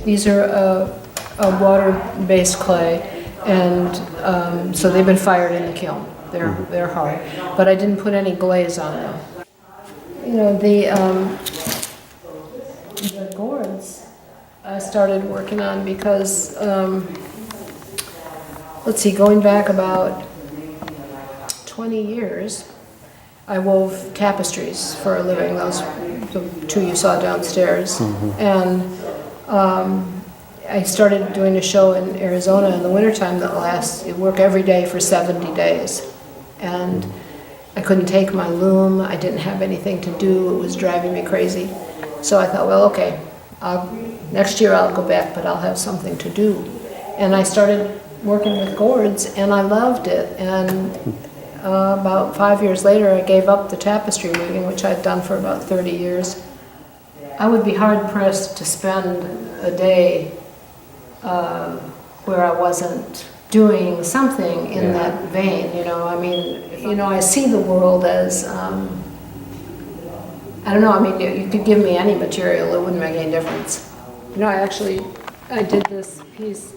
These are a water-based clay, and so they've been fired in the kiln. They're hard, but I didn't put any glaze on them. You know, the gourds I started working on because, let's see, going back about 20 years, I wove tapestries for a living. Those the two you saw downstairs, and I started doing a show in Arizona in the wintertime that lasts. You work every day for 70 days, and I couldn't take my loom. I didn't have anything to do. It was driving me crazy. So I thought, well, okay, next year I'll go back, but I'll have something to do. And I started working with gourds, and I loved it. And about 5 years later, I gave up the tapestry weaving, which I'd done for about 30 years. I would be hard-pressed to spend a day where I wasn't doing something in that vein, you know. I mean, you know, I see the world as, I don't know, I mean, you could give me any material, it wouldn't make any difference. You know, I did this piece.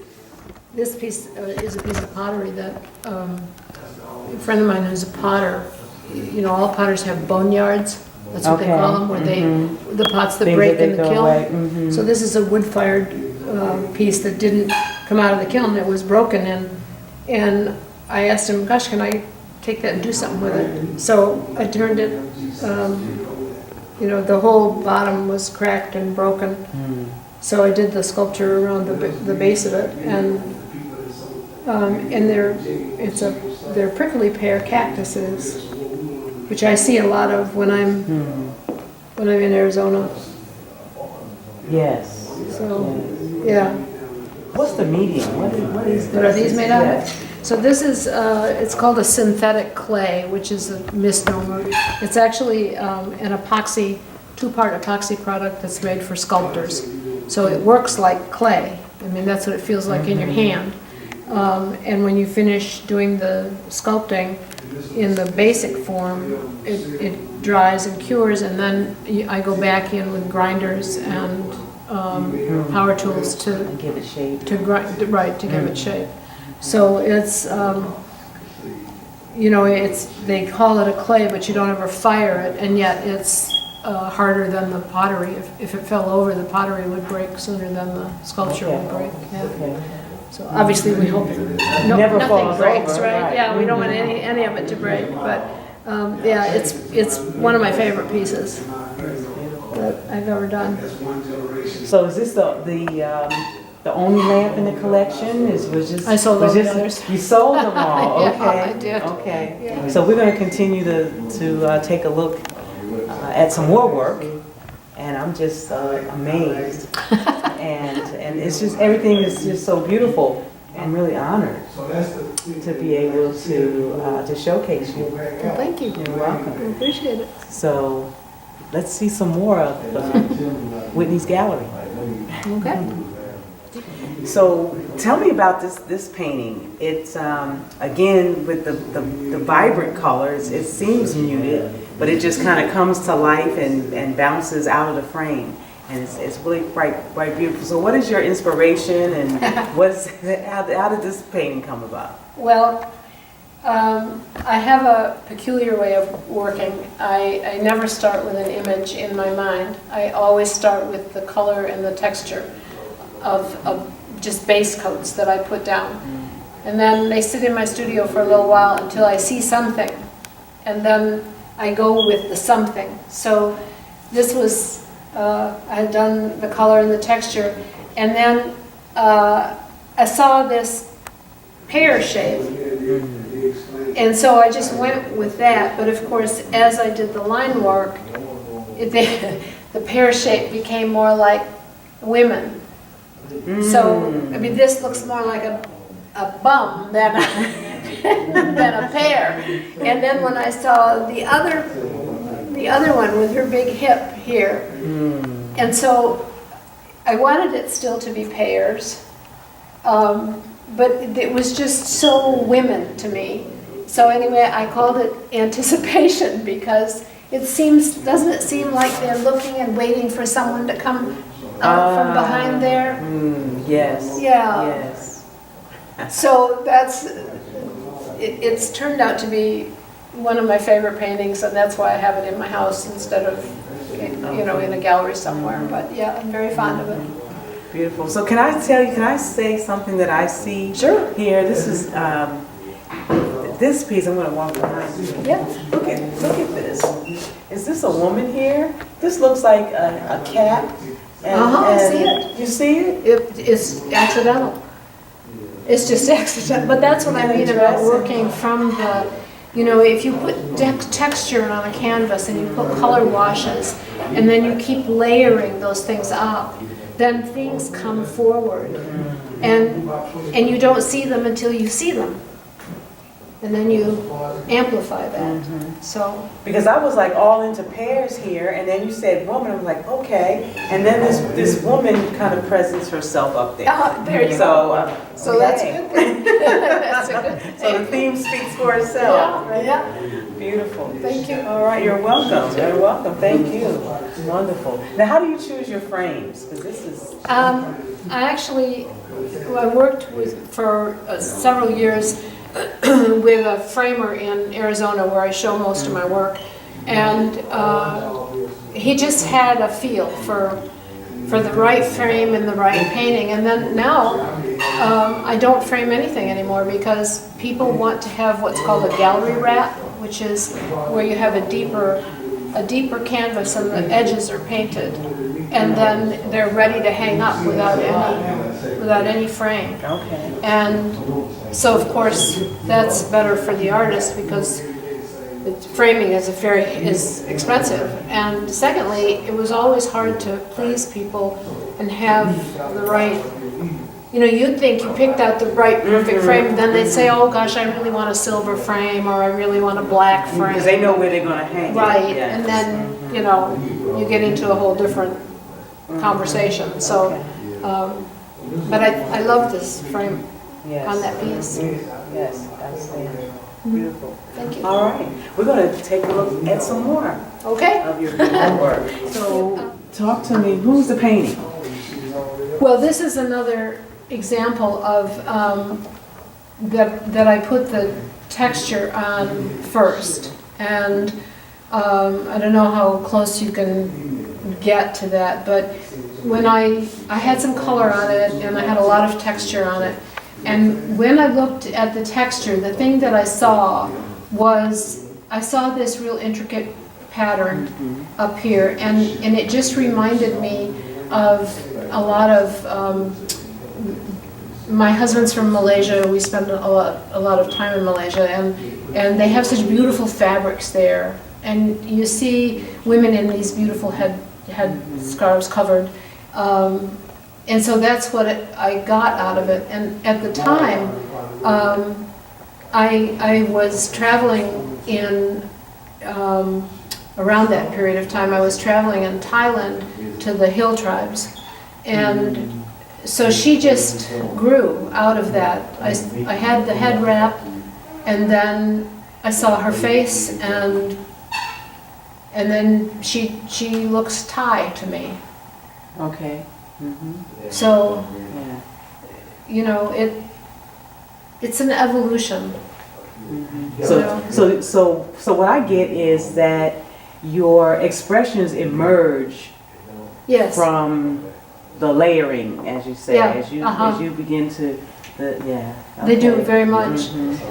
This piece is a piece of pottery that a friend of mine who's a potter, you know, all potters have boneyards. That's what they call them, where the pots that break in the kiln. So this is a wood-fired piece that didn't come out of the kiln. It was broken, and I asked him, gosh, can I take that and do something with it? So I turned it, you know, the whole bottom was cracked and broken. So I did the sculpture around the base of it, and they're prickly pear cactuses, which I see a lot of when I'm in Arizona. Yes. So, yeah. What's the medium? What is this? What are these made out of? So this is, it's called a synthetic clay, which is a misnomer. It's actually an epoxy, two-part epoxy product that's made for sculptors. So it works like clay. I mean, that's what it feels like in your hand. And when you finish doing the sculpting in the basic form, it dries and cures, and then I go back in with grinders and power tools to give it shape. To give it shape. So it's, you know, they call it a clay, but you don't ever fire it, and yet it's harder than the pottery. If it fell over, the pottery would break sooner than the sculpture would break. Yeah. Okay. So obviously we hope nothing breaks, right? Yeah, we don't want any of it to break, but yeah, it's one of my favorite pieces that I've ever done. So is this the only lamp in the collection? I sold all the others. You sold them all. Yeah, Okay. I did. Okay. Yeah. So we're going to continue to take a look at some more work, and I'm just amazed. And it's just, everything is just so beautiful. I'm really honored to be able to showcase you. Well, thank you. You're welcome. I appreciate it. So let's see some more of Whitney's gallery. Okay. So tell me about this painting. It's again with the vibrant colors. It seems muted, but it just kind of comes to life and bounces out of the frame. And it's really quite beautiful. So what is your inspiration, and how did this painting come about? Well, I have a peculiar way of working. I never start with an image in my mind. I always start with the color and the texture of just base coats that I put down. And then they sit in my studio for a little while until I see something. And then I go with the something. So this was, I had done the color and the texture, and then I saw this pear shape, and so I just went with that. But of course, as I did the line work, the pear shape became more like women. So I mean, this looks more like a bum than a pear. And then when I saw the other one with her big hip here. And so I wanted it still to be pears, but it was just so women to me. So anyway, I called it anticipation, because doesn't it seem like they're looking and waiting for someone to come out from behind there. Yes. Yeah. Yes. So it's turned out to be one of my favorite paintings, and that's why I have it in my house instead of, in a gallery somewhere. But yeah, I'm very fond of it. Beautiful. So can I say something that I see Sure. here? This is, this piece, I'm gonna walk behind you. Yeah. Look at this. Is this a woman here? This looks like a cat. I see it. You see it? It's accidental. It's just accidental. But that's what I mean about working from the, if you put texture on a canvas and you put color washes and then you keep layering those things up, then things come forward. And you don't see them until you see them. And then you amplify that. So Because I was like all into pears here, and then you said woman, I'm like, okay. And then this woman kind of presents herself up there. there you go. So that's a good thing. That's a good thing. So the theme speaks for itself. Yeah. Beautiful. Thank you. All right, you're welcome. You're welcome. Thank you. Wonderful. Now, how do you choose your frames? Because this is. I worked for several years with a framer in Arizona where I show most of my work, and he just had a feel for the right frame and the right painting. And then now I don't frame anything anymore because people want to have what's called a gallery wrap, which is where you have a deeper canvas and the edges are painted, and then they're ready to hang up without any frame. Okay. And so of course that's better for the artist because the framing is expensive. And secondly, it was always hard to please people and have the right. You'd think you picked out the right perfect frame, and then they'd say, oh gosh, I really want a silver frame, or I really want a black frame. Because they know where they're going to hang it. Right, Yeah. and then, you get into a whole different conversation. So, but I love this frame Yes. on that piece. Yes, absolutely. Beautiful. Thank you. All right. We're going to take a look at some more Okay. of your beautiful work. So, talk to me. Who's the painting? Well, this is another example of that I put the texture on first, and I don't know how close you can get to that, but when I had some color on it and I had a lot of texture on it, and when I looked at the texture, the thing that I saw was this real intricate pattern up here, and it just reminded me of a lot of my husband's from Malaysia. We spend a lot of time in Malaysia, and they have such beautiful fabrics there, and you see women in these beautiful head scarves covered, and so that's what I got out of it. And at the time, I was traveling in around that period of time. I was traveling in Thailand to the hill tribes, and so she just grew out of that. I had the head wrap, and then I saw her face, and then she looks Thai to me. Okay. So, Yeah. it's an evolution. So what I get is that your expressions emerge Yes. from the layering, as you say, Yeah, as you begin to, They do okay. very much.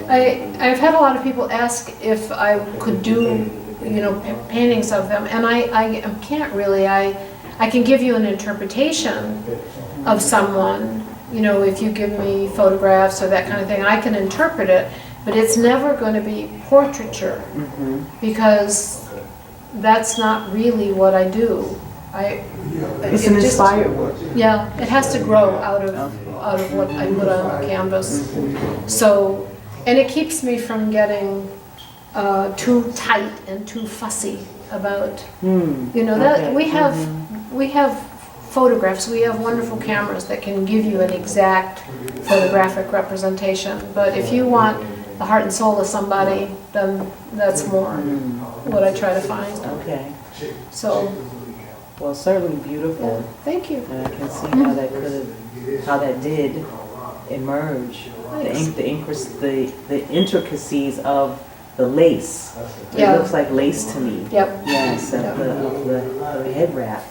I've had a lot of people ask if I could do, paintings of them, and I can't really. I can give you an interpretation of someone, if you give me photographs or that kind of thing, I can interpret it, but it's never going to be portraiture because that's not really what I do. It's an inspired work. Yeah, it has to grow out of what I put on the canvas. So, and it keeps me from getting too tight and too fussy about, that Okay. we have photographs, we have wonderful cameras that can give you an exact photographic representation. But if you want the heart and soul of somebody, then that's more what I try to find. Okay. So, Well, certainly beautiful. Thank you. And I can see how that did emerge. Thanks. The intricacies of the lace. Yeah. It looks like lace to me. Yep. Yes, Yep. of the head wrap.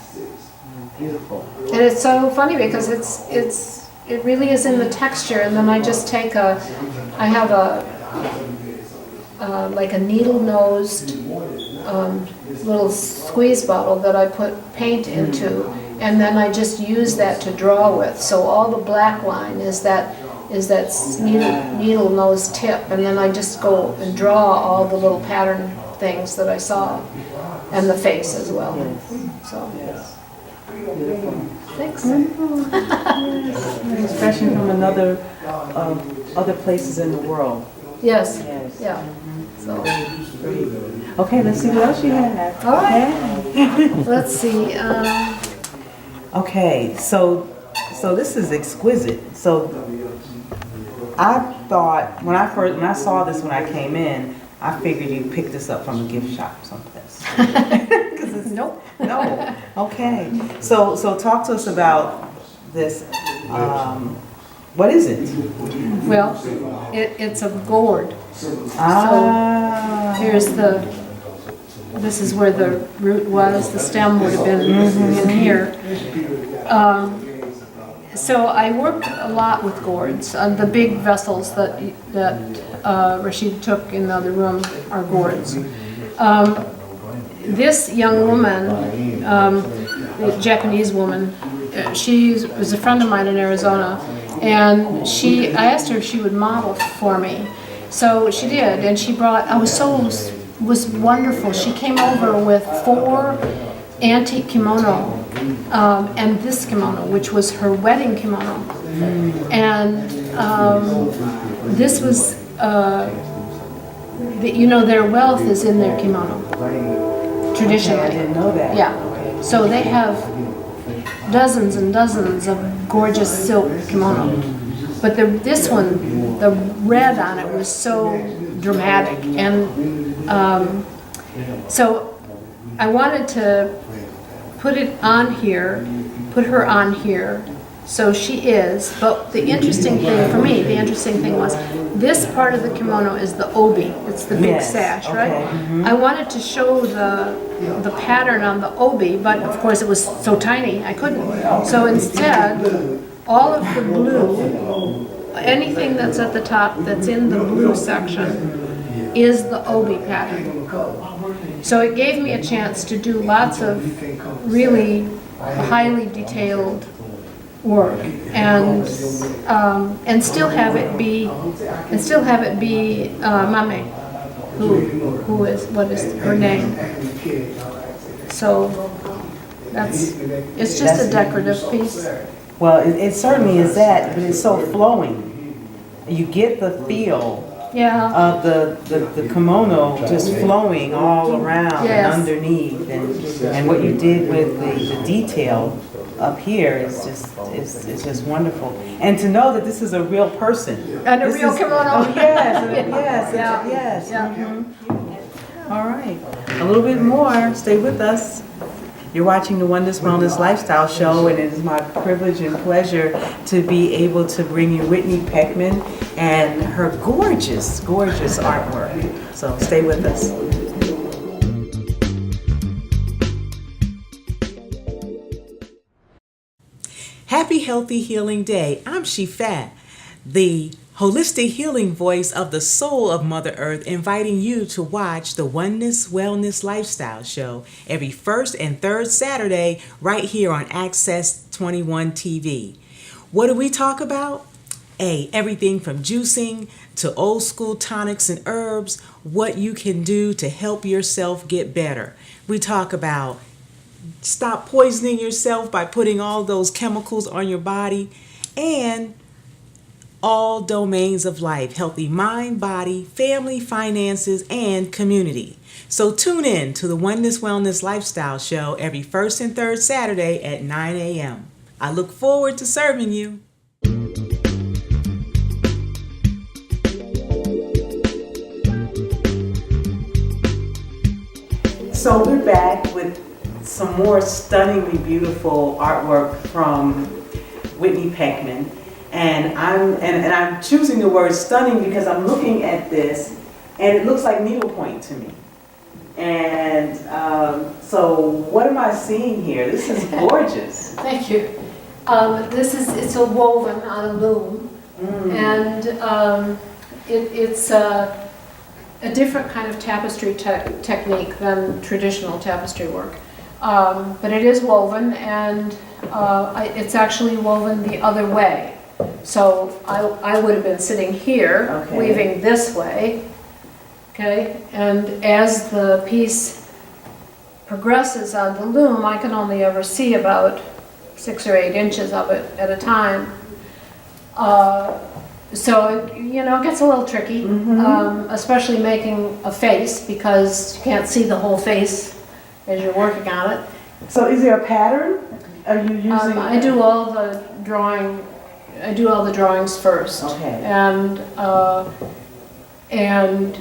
Beautiful. And it's so funny because it really is in the texture, and then I just I have like a needle-nosed little squeeze bottle that I put paint into, and then I just use that to draw with. So all the black line is that needle nose tip, and then I just go and draw all the little pattern things that I saw, and the face as well. Yes. So Yes. Beautiful. thanks. An expression from other places in the world. Yes. Yes. Yeah. So Great. Okay, let's see what else you have. all right. Let's see. Okay, so this is exquisite. So I thought when I saw this when I came in, I figured you picked this up from a gift shop someplace. Nope. No. Okay. So talk to us about this. What is it? Well, it's a gourd. Ah. This is where the root was. The stem would have been in here. So I worked a lot with gourds. The big vessels that Rashid took in the other room are gourds. This young woman, the Japanese woman, she was a friend of mine in Arizona, and I asked her if she would model for me. So she did, and she brought, was wonderful. She came over with 4 antique kimono, and this kimono, which was her wedding kimono. And this was, their wealth is in their kimono. Traditionally. Okay, I didn't know that. Yeah. So they have dozens and dozens of gorgeous silk kimono. But this one, the red on it was so dramatic. And so I wanted to put her on here. So she is, but the interesting thing was, this part of the kimono is the obi. It's the big sash, right? Okay. Mm-hmm. I wanted to show the pattern on the obi, but of course it was so tiny, I couldn't. So instead, all of the blue, anything that's at the top that's in the blue section is the obi pattern. So it gave me a chance to do lots of really highly detailed work, and still have it be Mame, who is, what is her name? So it's just a decorative piece. Well, it certainly is that, but it's so flowing. You get the feel Yeah. of the kimono just flowing all around Yes. and underneath, and what you did with the detail up here is just wonderful. And to know that this is a real person. And a This real is- kimono. Oh, yes, Yeah. yes. Yeah. Mhm. All right, a little bit more. Stay with us. You're watching the Oneness Wellness Lifestyle Show, and it is my privilege and pleasure to be able to bring you Whiteney Peckman and her gorgeous, gorgeous artwork. So stay with us. Happy Healthy Healing Day. I'm Shifat, the holistic healing voice of the soul of Mother Earth, inviting you to watch the Oneness Wellness Lifestyle Show every first and third Saturday right here on Access 21 TV. What do we talk about? Everything from juicing to old school tonics and herbs, what you can do to help yourself get better. We talk about stop poisoning yourself by putting all those chemicals on your body, and all domains of life: healthy mind, body, family, finances, and community. So tune in to the Oneness Wellness Lifestyle Show every first and third Saturday at 9 a.m. I look forward to serving you. So we're back with some more stunningly beautiful artwork from Whitney Peckman. And I'm choosing the word stunning because I'm looking at this and it looks like needlepoint to me. And so what am I seeing here? This is gorgeous. Thank you. It's a woven on a loom, and it's a different kind of tapestry technique than traditional tapestry work. But it is woven, and it's actually woven the other way. So I would have been sitting here, Okay. weaving this way, okay? And as the piece progresses on the loom, I can only ever see about 6 or 8 inches of it at a time. So it gets a little tricky, especially making a face, because you can't see the whole face as you're working on it. So is there a pattern? Are you using? I do all the drawing. I do all the drawings first. Okay. And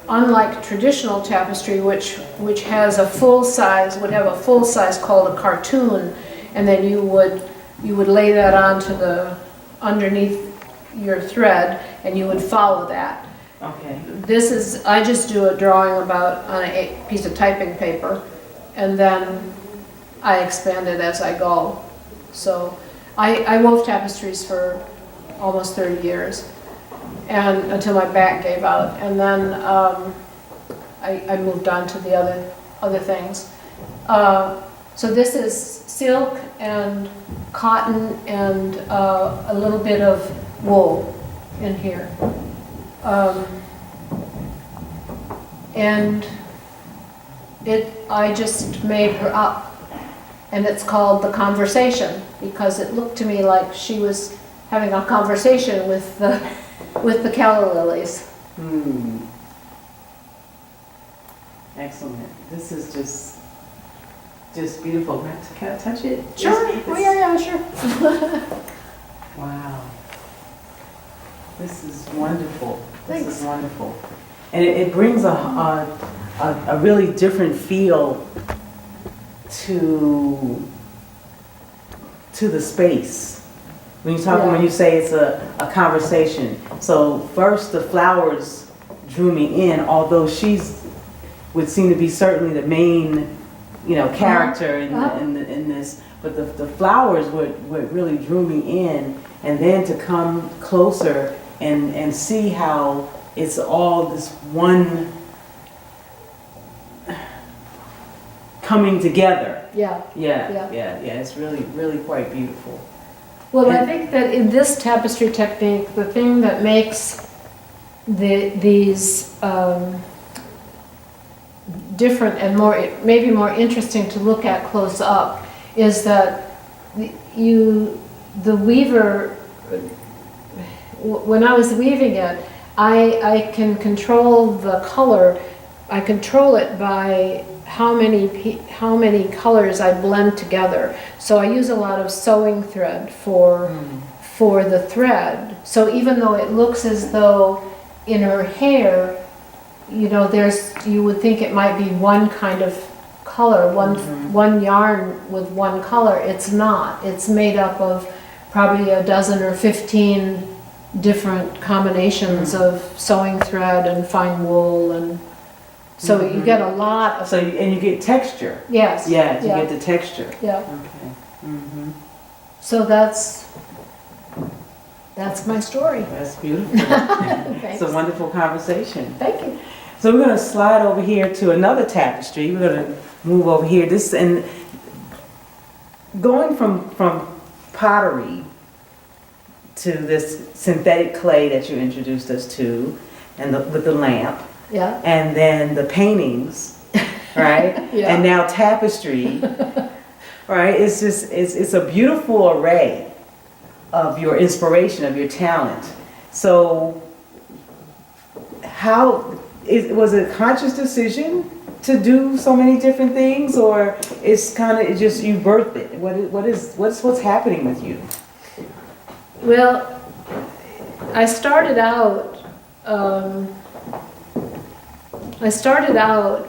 unlike traditional tapestry, which has a full size, would have a full size called a cartoon, and then you would lay that onto the underneath your thread, and you would follow that. Okay. I just do a drawing on a piece of typing paper, and then I expand it as I go. So I wove tapestries for almost 30 years, and until my back gave out, and then I moved on to the other things. So this is silk and cotton and a little bit of wool in here. And I just made her up, and it's called The Conversation, because it looked to me like she was having a conversation with the calla lilies. Excellent. This is just beautiful. Can I touch it? Sure. Oh yeah, sure. Wow. This is wonderful. Thanks. This is wonderful. And it brings a really different feel to the space. When you say it's a conversation. So first the flowers drew me in, although would seem to be certainly the main, character in this. But the flowers what really drew me in, and then to come closer and see how it's all this one coming together. Yeah. Yeah. It's really, really quite beautiful. Well, I think that in this tapestry technique, the thing that makes these different and maybe more interesting to look at close up is that the weaver, when I was weaving it, I can control the color. I control it by how many colors I blend together. So I use a lot of sewing thread for the thread. So even though it looks as though in her hair, you would think it might be one kind of color, one yarn with one color. It's not. It's made up of probably a dozen or 15 different combinations of sewing thread and fine wool, and so you get a lot of. And you get texture. Yes. Yeah, you get the texture. Yeah. Okay. So that's my story. That's beautiful. It's a wonderful conversation. Thank you. So we're going to slide over here to another tapestry. We're going to move over here. And going from pottery to this synthetic clay that you introduced us to, and with the lamp, Yeah. and then the paintings, right? Yeah. And now tapestry, right? It's a beautiful array of your inspiration, of your talent. So was it a conscious decision to do so many different things, or it's kind of just you birthed it? What's happening with you? Well, I started out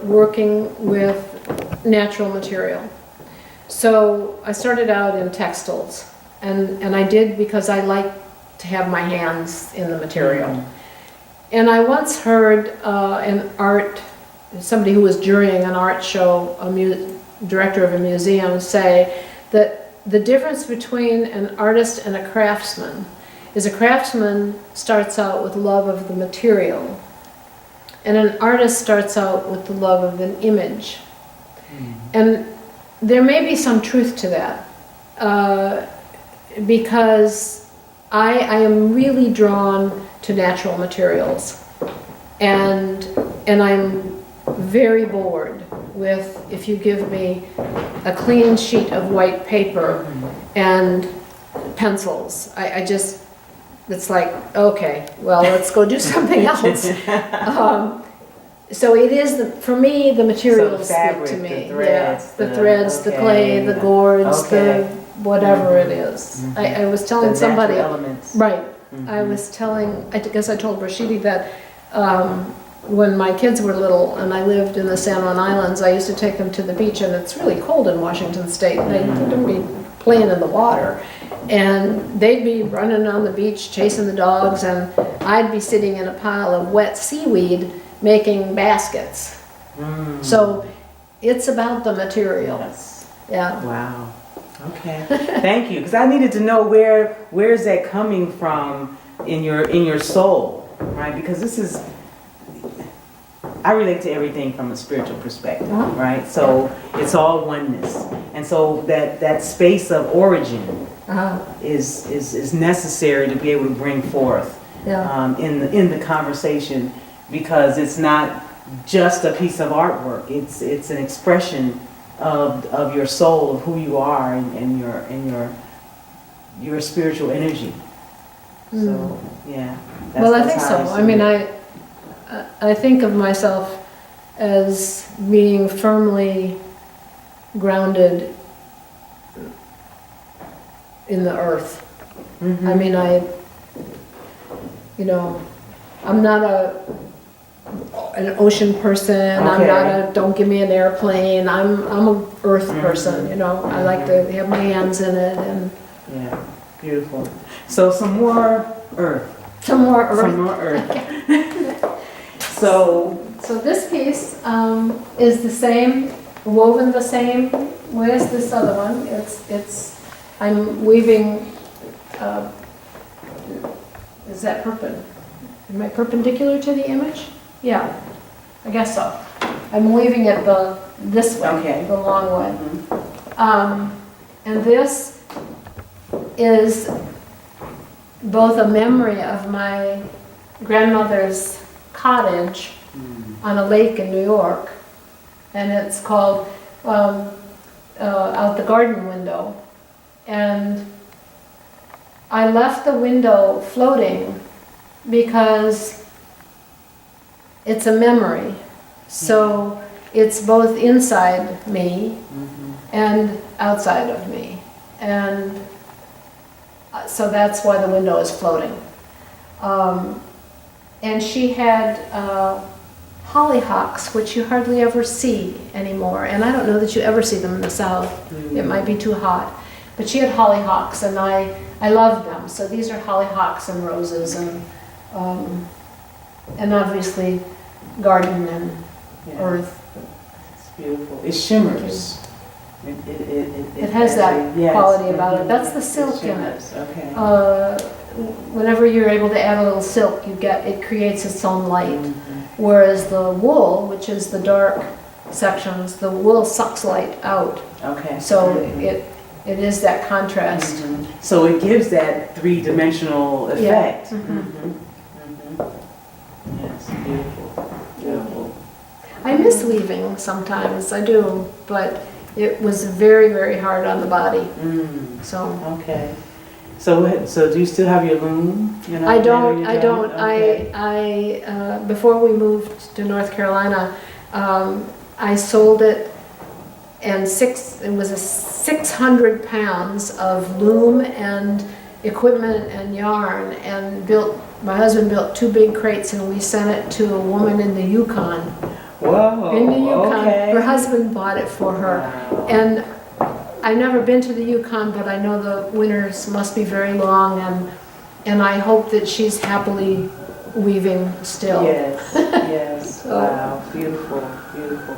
working with natural material. So I started out in textiles, and I did because I like to have my hands in the material. And I once heard somebody who was jurying an art show, director of a museum, say that the difference between an artist and a craftsman is a craftsman starts out with love of the material, and an artist starts out with the love of an image. And there may be some truth to that, because I am really drawn to natural materials, and I'm very bored with if you give me a clean sheet of white paper and pencils. I just, it's like, okay, well, let's go do something else. So it is, for me, the materials speak to me. The threads, the clay, the gourds, the whatever it is. I was telling somebody, right, I was telling, I guess I told Rashidi that when my kids were little and I lived in the San Juan Islands, I used to take them to the beach, and it's really cold in Washington State, and they'd be playing in the water. And they'd be running on the beach chasing the dogs, and I'd be sitting in a pile of wet seaweed making baskets. So it's about the material. Yes. Yeah. Wow. Okay. Thank you, because I needed to know where is that coming from in your soul, right? Because this is, I relate to everything from a spiritual perspective, right? So it's all oneness, and so that space of origin is necessary to be able to bring forth in the conversation, because it's not just a piece of artwork. It's an expression of your soul, of who you are, and your spiritual energy. So yeah. Well, I think so. I mean, I think of myself as being firmly grounded in the earth. I mean, I'm not an ocean person. I'm not don't give me an airplane. I'm a earth person. I like to have my hands in it, and yeah, beautiful. So some more earth. Some more earth. Some more earth. Okay. So this piece is the same, woven the same way as this other one. I'm weaving. Is that am I perpendicular to the image? Yeah, I guess so. I'm weaving it this way, the long way. And this is both a memory of my grandmother's cottage on a lake in New York, and it's called Out the Garden Window. And I left the window floating because it's a memory. So it's both inside me and outside of me. And so that's why the window is floating. And she had hollyhocks, which you hardly ever see anymore. And I don't know that you ever see them in the South. It might be too hot. But she had hollyhocks, and I love them. So these are hollyhocks and roses, and obviously garden and earth. It's beautiful. It shimmers. It has that quality about it. That's the silk in it. Okay. Whenever you're able to add a little silk, it creates its own light. Whereas the wool, which is the dark sections, the wool sucks light out. Okay. So it is that contrast. So it gives that three-dimensional effect. Yes, beautiful. Beautiful. I miss weaving sometimes, I do, but it was very, very hard on the body. So. Okay. So do you still have your loom? I don't. Okay. I before we moved to North Carolina, I sold it, and it was 600 pounds of loom and equipment and yarn, and my husband built 2 big crates, and we sent it to a woman in the Yukon. Whoa. In the Yukon. Okay. Her husband bought it for her. Wow. And I've never been to the Yukon, but I know the winters must be very long, and I hope that she's happily weaving still. Yes, yes. Wow, beautiful, beautiful.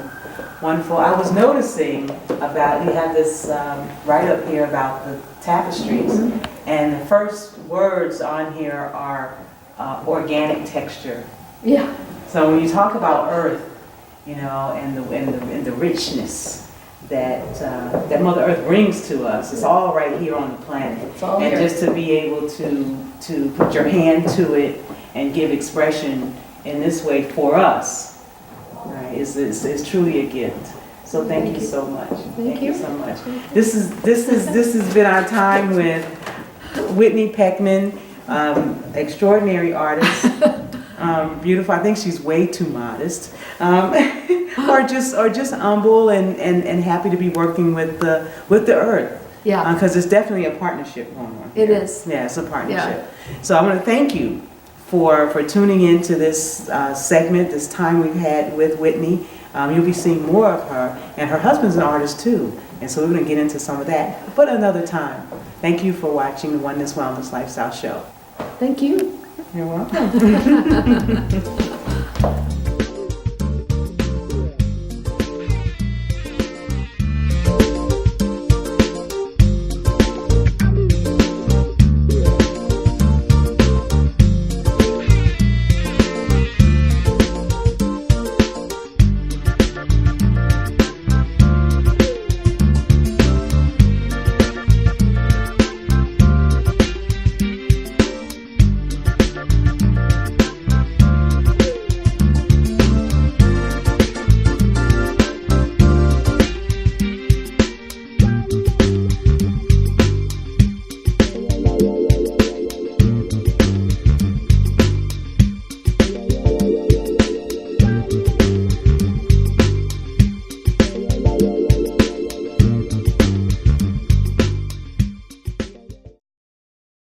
Wonderful. I was noticing about, you have this write-up here about the tapestries, and the first words on here are organic texture. Yeah, So when you talk about earth, you know, and the richness that Mother Earth brings to us, it's all right here on the planet. it's all And here. just to be able to put your hand to it and give expression in this way for us, right, is truly a gift. So thank you so much. Thank you so much. This has been our time with Whitney Peckman, extraordinary artist. Beautiful. I think she's way too modest, or just humble and happy to be working with the earth. Yeah, Because it's definitely a partnership going on. it here. is. Yeah, it's a partnership. So I want to thank you for tuning into this segment, this time we've had with Whitney. You'll be seeing more of her, and her husband's an artist too, and so we're going to get into some of that, but another time. Thank you for watching the Oneness Wellness Lifestyle Show. Thank you. You're welcome.